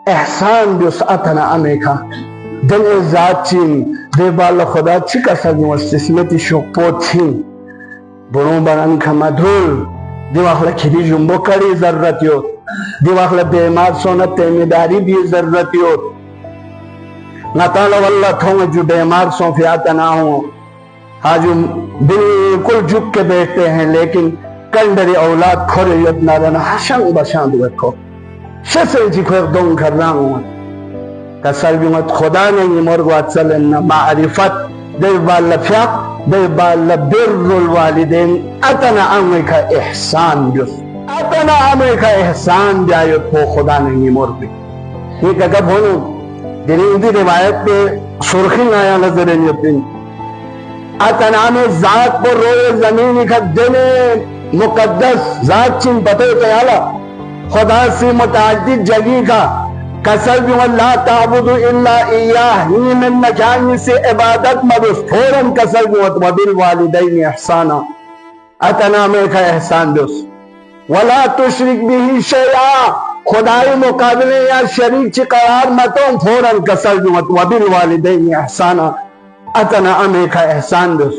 احسان views اتنا امیکا دن ذات چین دے بالا خدا چی کسا جو استثمتی شوق پوچھیں برون بران کا مدرول دی واخلا کھری جنبو کری ضرورتیو دی واخلا بیمار سونا تیمیداری بھی ضرورتیو نتالا واللہ تھونگا جو بیمار سون فیاتا نہ ہوں آجو بالکل جھک کے بیٹھتے ہیں لیکن کندری اولاد کھوڑے یدنا رہنا حشنگ بشاند وکھو شسر جی کو ایک کر رہا ہوں کسر بیمت خدا نے یہ مرگوات صلی معرفت دے بالا فیاق دے بالا بر الوالدین اتنا امر کا احسان بیس اتنا امر کا احسان بیایت کو خدا نے یہ مرگی یہ کہ کب ہونو دلی روایت پہ سرخی آیا نظر نیتن اتنا امر ذات پر روئے زمینی کا دل مقدس ذات چین پتے تیالا خدا سے متعدد جگہ کا کسر بھی اللہ تعبد الا ایاہ ہی من نجانی سے عبادت مدس فوراں کسر بھی وبالوالدین احسانا اتنا میں کا احسان دوس ولا تشرک بھی شیعہ خدای مقابلے یا شریک چی قرار متوں فوراں کسر بھی وبالوالدین احسانا اتنا میں کا احسان دوس